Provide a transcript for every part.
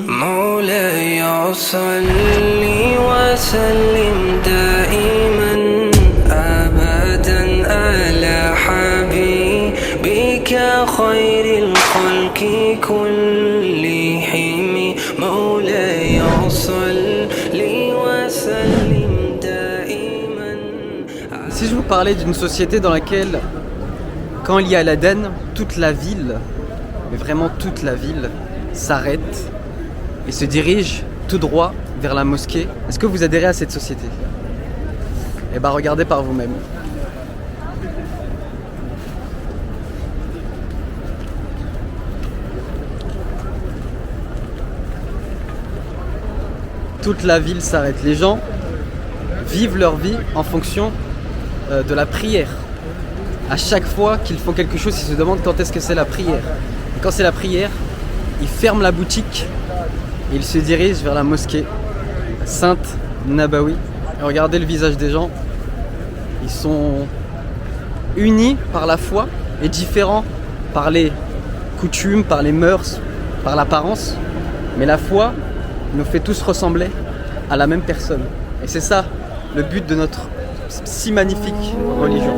مولاي صل وسلم دائما أبدا على حبيبك خير الخلق كلهم مولاي صل وسلم دائما. Si je vous parlais d'une société dans laquelle, quand il y a l'Adhan, toute la ville, mais vraiment toute la ville, s'arrête et se dirige tout droit vers la mosquée, est-ce que vous adhérez à cette société? Eh bien regardez par vous-même. Toute la ville s'arrête. Les gens vivent leur vie en fonction de la prière. À chaque fois qu'ils font quelque chose, ils se demandent quand est-ce que c'est la prière. Et quand c'est la prière, ils ferment la boutique et ils se dirigent vers la mosquée Sainte Nabawi. Et regardez le visage des gens. Ils sont unis par la foi et différents par les coutumes, par les mœurs, par l'apparence. Mais la foi nous fait tous ressembler à la même personne. Et c'est ça le but de notre si magnifique religion.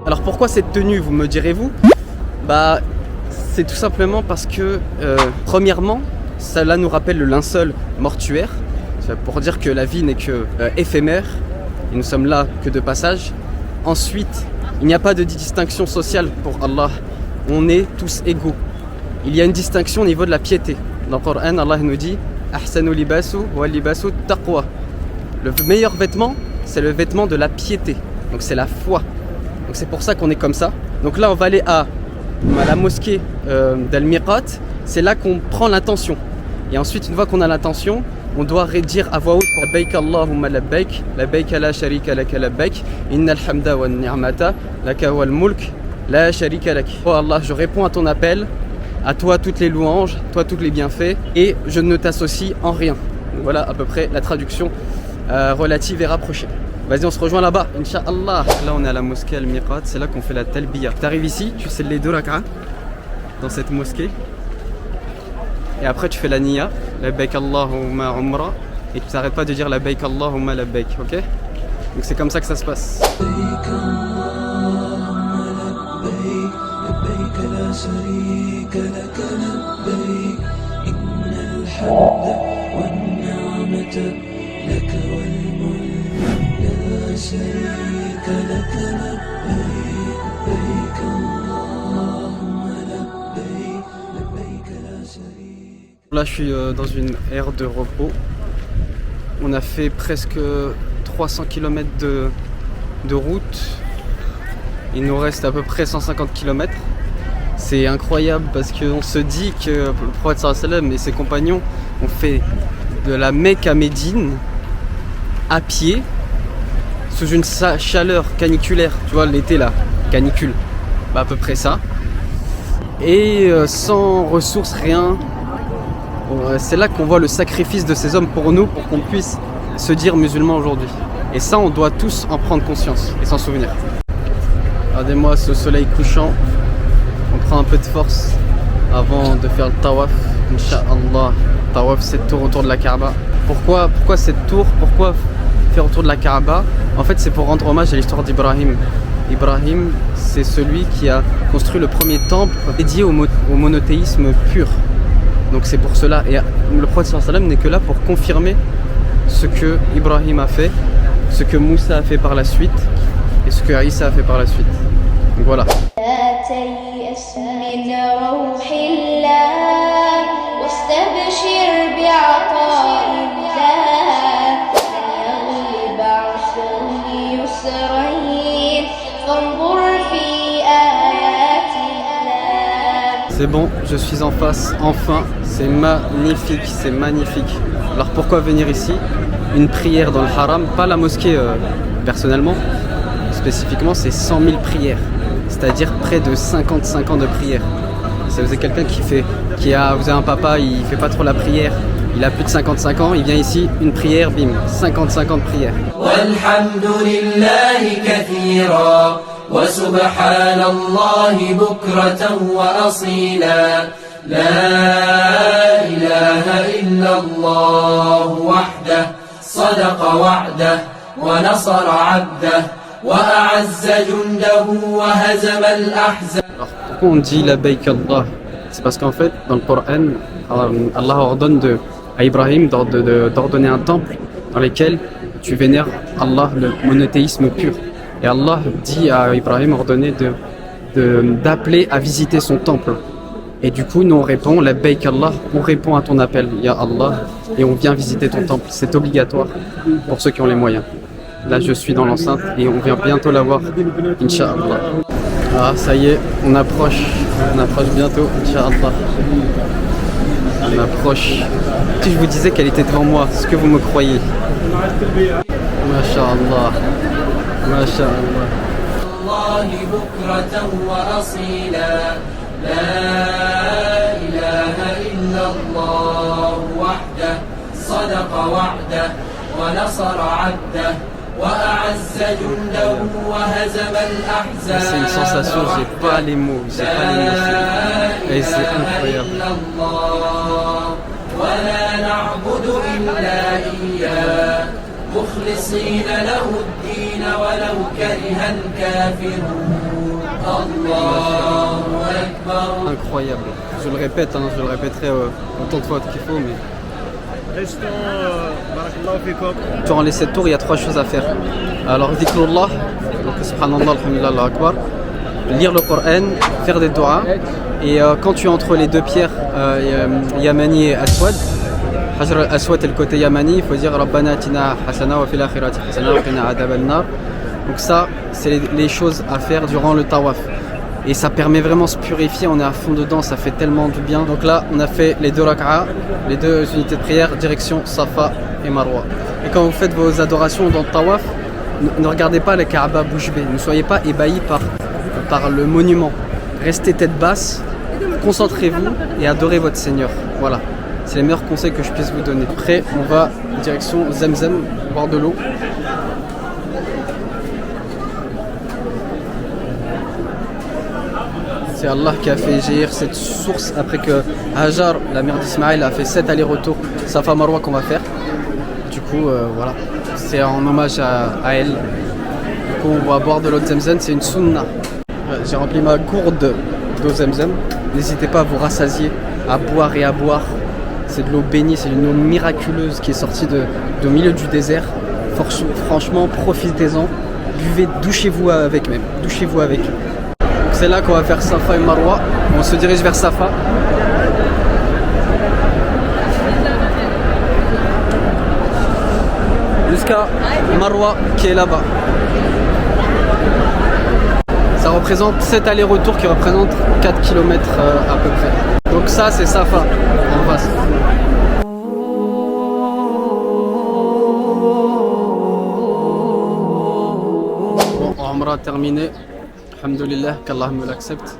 Alors pourquoi cette tenue, vous me direz-vous? Bah c'est tout simplement parce que premièrement, cela nous rappelle le linceul mortuaire, pour dire que la vie n'est que éphémère et nous sommes là que de passage. Ensuite, il n'y a pas de distinction sociale pour Allah, on est tous égaux. Il y a une distinction au niveau de la piété. Dans le Coran, Allah nous dit Ahsanu libasu wa libasu taqwa. Le meilleur vêtement, c'est le vêtement de la piété, donc c'est la foi. Donc c'est pour ça qu'on est comme ça. Donc là on va aller à la mosquée d'Al-Miqat. C'est là qu'on prend l'intention. Et ensuite une fois qu'on a l'intention, on doit redire à voix haute Labbaik Allahumma labbaik, labbaik la sharika laka labbaik, innal hamda wa ni'mata laka wal mulk la sharika lak. Oh Allah, je réponds à ton appel, à toi toutes les louanges, toi tous les bienfaits, et je ne t'associe en rien. Donc voilà à peu près la traduction relative et rapprochée. Vas-y, on se rejoint là-bas, Inch'Allah. Là, on est à la mosquée Al-Miqat, c'est là qu'on fait la talbiya. Tu arrives ici, tu sais les 2 rak'a dans cette mosquée. Et après, tu fais la niya, labbaik Allahumma umra, et tu t'arrêtes pas de dire labbaik Allahumma labbaik, ok? Donc c'est comme ça que ça se passe. Là je suis dans une aire de repos. On a fait presque 300 km de route. Il nous reste à peu près 150 km. C'est incroyable parce qu'on se dit que le prophète sallallahu alayhi wa sallam et ses compagnons ont fait de la Mecque à Médine à pied sous une chaleur caniculaire, tu vois l'été là, canicule, bah à peu près ça, et sans ressources, rien. C'est là qu'on voit le sacrifice de ces hommes pour nous, pour qu'on puisse se dire musulman aujourd'hui. Et ça, on doit tous en prendre conscience et s'en souvenir. Regardez-moi ce soleil couchant, on prend un peu de force avant de faire le tawaf, Inch'Allah. Tawaf, cette tour autour de la Kaaba. Pourquoi cette tour? Pourquoi faire autour de la Kaaba? En fait, c'est pour rendre hommage à l'histoire d'Ibrahim. Ibrahim, c'est celui qui a construit le premier temple dédié au monothéisme pur. Donc c'est pour cela. Et le prophète sallallahu alayhi wa sallam n'est que là pour confirmer ce que Ibrahim a fait, ce que Moussa a fait par la suite. et ce que Isa a fait par la suite. Donc voilà. لا تيأس من روح الله واستبشر بعطاء الله لن يغلب عسر يسرين فانظر في آيات الله. C'est bon, je suis en face, enfin, c'est magnifique, c'est magnifique. Alors pourquoi venir ici? Une prière dans le haram, pas la mosquée personnellement, spécifiquement c'est 100 000 prières, c'est-à-dire près de 55 ans de prière. Si vous avez quelqu'un vous avez un papa, il fait pas trop la prière, il a plus de 55 ans, il vient ici, une prière, bim, 55 ans de prière. والحمد لله كثيرا وسبحان الله بكرة وأصيلا لا إله إلا الله وحده صدق وعده ونصر عبده وأعز جنده وهزم الأحزاب. Alors pourquoi on dit la baik Allah? C'est parce qu'en fait dans le Coran, Allah ordonne à Ibrahim d'ordonner un temple dans lequel tu vénères Allah, le monothéisme pur. Et Allah dit à Ibrahim, ordonné d'appeler à visiter son temple. Et du coup, nous on répond, la baik Allah, on répond à ton appel, Ya Allah, et on vient visiter ton temple. C'est obligatoire pour ceux qui ont les moyens. Là, je suis dans l'enceinte et on vient bientôt la voir, Inch'Allah. Ah, ça y est, on approche bientôt, Inch'Allah. On approche. Si je vous disais qu'elle était devant moi, est-ce que vous me croyez? Masha'Allah. Masha'Allah. الله بكرة وأصيلا لا إله إلا الله وحده صدق وعده ونصر عبده وأعز جنده وهزم الأحزاب. C'est une sensation, j'ai pas les mots, et c'est incroyable. ولا نعبد إلا إياه مخلصين له الدين ولو كره الكافرون الله أكبر. Incroyable. Je le répète, je le répéterai autant de fois qu'il faut, mais durant les 7 tours, il y a 3 choses à faire. Alors, dhikrullah, donc subhanallah, alhamdulillah, Allahu akbar, lire le Coran, faire des doigts, et quand tu es entre les deux pierres, Yamani et Aswad, Hajar al-Aswad est le côté Yamani, il faut dire Rabbana atina hasana wa fil akhirati hasana wa qina adhaban nar. Donc ça, c'est les choses à faire durant le tawaf. Et ça permet vraiment de se purifier, on est à fond dedans, ça fait tellement du bien. Donc là, on a fait les 2 raka'a, les 2 unités de prière, direction Safa et Marwa. Et quand vous faites vos adorations dans le tawaf, ne regardez pas les Kaaba bouche bée, ne soyez pas ébahis par le monument. Restez tête basse, concentrez-vous et adorez votre Seigneur. Voilà, c'est les meilleurs conseils que je puisse vous donner. Après, on va direction Zemzem, boire de l'eau. C'est Allah qui a fait jaillir cette source après que Hajar, la mère d'Ismaël, a fait 7 allers-retours Safa Marwa qu'on va faire. Du coup, voilà, c'est en hommage à elle. Du coup, on va boire de l'eau de Zemzem, c'est une sunna. J'ai rempli ma gourde d'eau Zemzem. N'hésitez pas à vous rassasier, à boire et à boire. C'est de l'eau bénie, c'est une eau miraculeuse qui est sortie du milieu du désert. Franchement, profitez-en. Buvez, douchez-vous avec même. Douchez-vous avec. C'est là qu'on va faire Safa et Marwa. On se dirige vers Safa. Jusqu'à Marwa qui est là-bas. Ça représente 7 allers-retours qui représentent 4 km à peu près. Donc ça c'est Safa en face. Bon, Umrah terminé. Alhamdulillah, qu'Allah me l'accepte.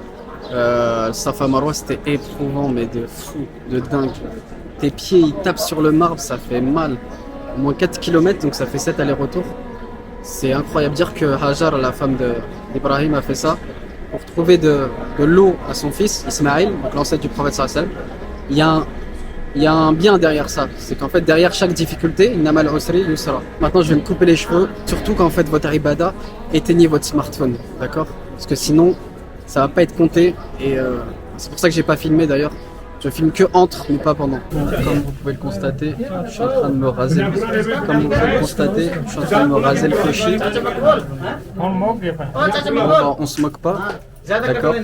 Safa Marwa c'était éprouvant mais de fou, de dingue. Tes pieds ils tapent sur le marbre, ça fait mal. Au moins 4 km donc ça fait 7 allers-retours. C'est incroyable dire que Hajar, la femme d'Ibrahim, a fait ça pour trouver de l'eau à son fils Ismaël, donc l'ancêtre du prophète sallallahu alayhi wa sallam. Il y a un bien derrière ça, c'est qu'en fait derrière chaque difficulté, innamal usri yusra. Maintenant je vais me couper les cheveux, surtout quand vous faites votre ibada, éteignez votre smartphone, d'accord? Parce que sinon ça va pas être compté et c'est pour ça que j'ai pas filmé d'ailleurs. Je filme que entre, mais pas pendant. Comme vous pouvez le constater, je suis en train de me raser. Comme vous pouvez le constater, je suis en train de me raser le koshi. On se moque pas. D'accord.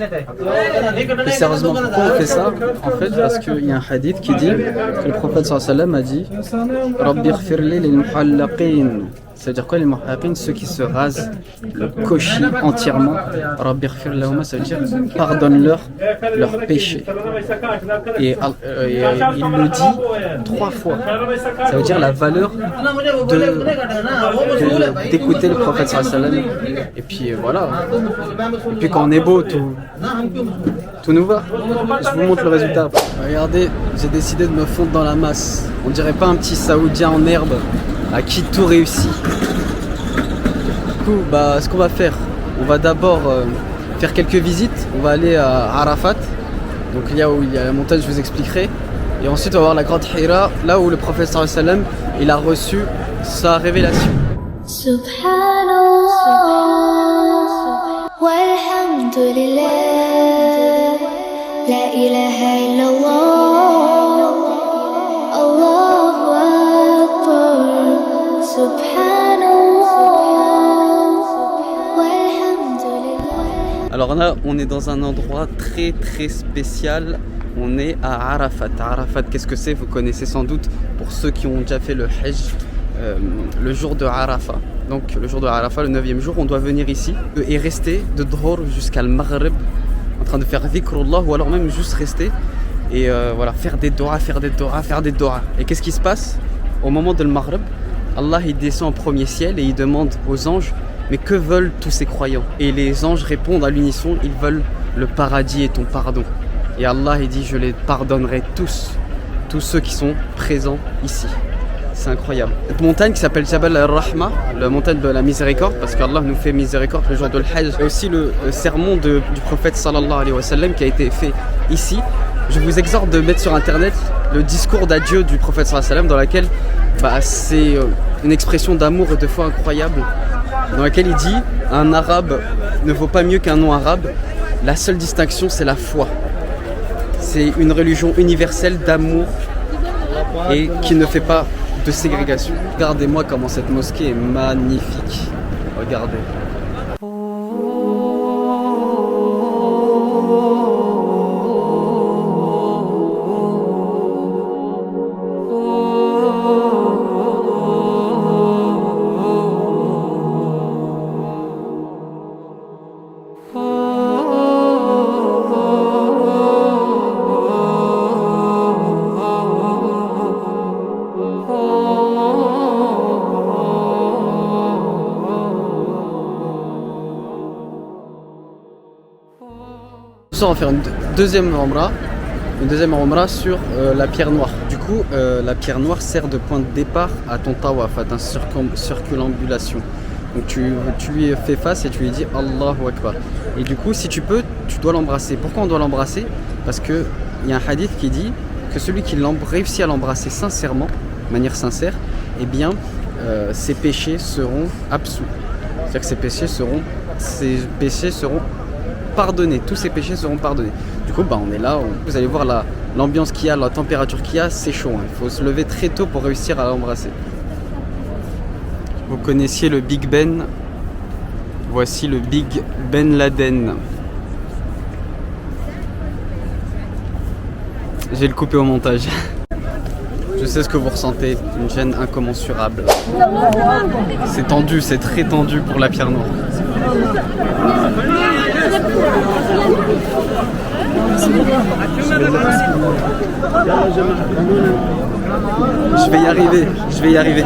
Et sérieusement, pourquoi on fait ça? En fait, parce qu'il y a un hadith qui dit que le prophète sallallahu alayhi wa sallam a dit Rabbi ighfirli lil muhallaqin. C'est-à-dire quoi les muhallaqin? Ceux qui se rasent le koshi entièrement. Rabbi ighfir lahum, ça veut dire pardonne-leur leurs péchés. Et il le dit 3 fois. Ça veut dire la valeur d'écouter le prophète sallallahu alayhi wa sallam. Et puis voilà. Et puis quand on est beau, tout nous va. Je vous montre le résultat. Regardez, j'ai décidé de me fondre dans la masse. On dirait pas un petit Saoudien en herbe à qui tout réussit. Du coup, ce qu'on va faire, on va d'abord faire quelques visites. On va aller à Arafat, donc là où il y a la montagne, je vous expliquerai. Et ensuite, on va voir la grotte Hira, là où le prophète sallallahu alayhi wa sallam, il a reçu sa révélation. Subhanallah, walhamdulillah, la ilaha illallah, Allahu Akbar, Subhanallah, walhamdulillah. Alors là, on est dans un endroit très très spécial. On est à Arafat. Arafat, qu'est-ce que c'est? Vous connaissez sans doute pour ceux qui ont déjà fait le Hajj, le jour de Arafat. Donc le jour de Arafat, le 9e jour, on doit venir ici et rester de Dhuhr jusqu'à le Maghrib en train de faire dhikrullah, ou alors même juste rester et voilà, faire des doigts. Et qu'est-ce qui se passe au moment de le Maghrib? Allah il descend au premier ciel et il demande aux anges mais que veulent tous ces croyants? Et les anges répondent à l'unisson, ils veulent le paradis et ton pardon. Et Allah il dit je les pardonnerai tous ceux qui sont présents ici. C'est incroyable. Cette montagne qui s'appelle Jabal al-Rahma, la montagne de la miséricorde, parce qu'Allah nous fait miséricorde le jour de l'Hajj. Et aussi le sermon du prophète sallallahu alayhi wa sallam qui a été fait ici. Je vous exhorte de mettre sur internet le discours d'adieu du prophète sallallahu alayhi wa sallam, dans laquelle c'est une expression d'amour et de foi incroyable, dans laquelle il dit un arabe ne vaut pas mieux qu'un non-arabe, la seule distinction c'est la foi. C'est une religion universelle d'amour et qui ne fait pas de ségrégation. Regardez-moi comment cette mosquée est magnifique. Regardez. On va faire une deuxième umrah sur la pierre noire. Du coup, la pierre noire sert de point de départ à ton tawaf, à ta circulambulation. Donc tu lui fais face et tu lui dis Allahu Akbar. Et du coup, si tu peux, tu dois l'embrasser. Pourquoi on doit l'embrasser? Parce qu'il y a un hadith qui dit que celui qui réussit à l'embrasser sincèrement, de manière sincère, eh bien, ses péchés seront absous. C'est-à-dire que ses péchés seront pardonnés, tous ces péchés seront pardonnés. Du coup, on est là, vous allez voir l'ambiance qu'il y a, la température qu'il y a, c'est chaud. Il faut se lever très tôt pour réussir à l'embrasser. Vous connaissiez le Big Ben, voici le Big Ben Laden. Je vais le couper au montage. Je sais ce que vous ressentez, une gêne incommensurable. C'est tendu, c'est très tendu pour la pierre noire. Je vais y arriver.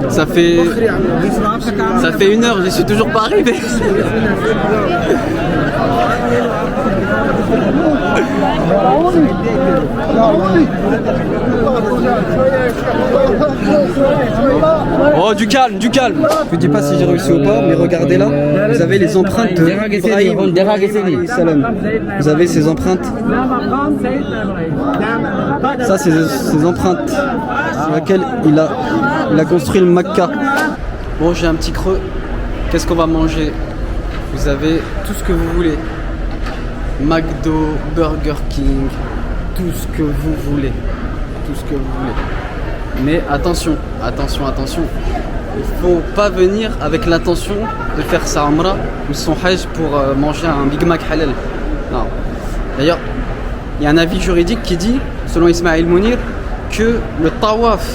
Ça fait 1 heure, je suis toujours pas arrivé. Oh, du calme. Je vous dis pas si j'ai réussi ou pas, mais regardez là, vous avez les empreintes de Ibrahim. Vous avez ces empreintes. Ça, c'est ses empreintes sur lesquelles il a construit le Makka. Bon, j'ai un petit creux. Qu'est-ce qu'on va manger? Vous avez tout ce que vous voulez. McDo, Burger King, tout ce que vous voulez. Tout ce que vous voulez. Mais attention, attention, attention. Il faut pas venir avec l'intention de faire sa umrah ou son hajj pour manger un Big Mac halal. Non. D'ailleurs, il y a un avis juridique qui dit, selon Ismaël Mounir, que le tawaf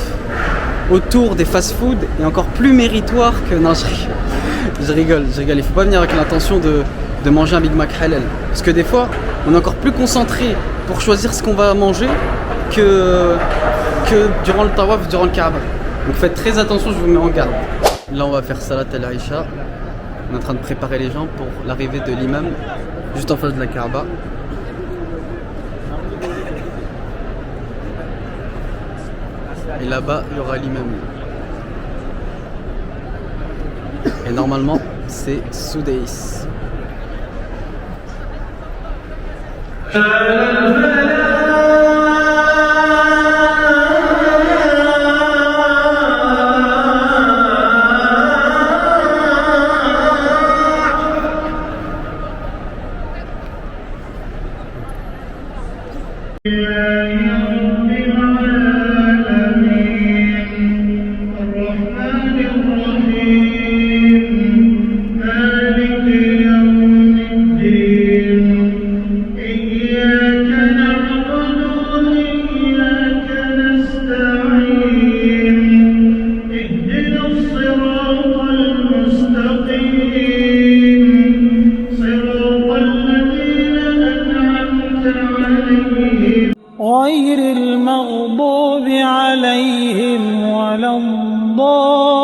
autour des fast-food est encore plus méritoire que... Non, je rigole. Il faut pas venir avec l'intention de manger un Big Mac halal. Parce que des fois, on est encore plus concentré pour choisir ce qu'on va manger que durant le tawaf, durant le Kaaba. Donc faites très attention, je vous mets en garde. Là, on va faire Salat al-Aisha. On est en train de préparer les gens pour l'arrivée de l'imam, juste en face de la Kaaba. Et là-bas, il y aura l'imam. Et normalement, c'est Soudais. غير المغضوب عليهم ولا الضالين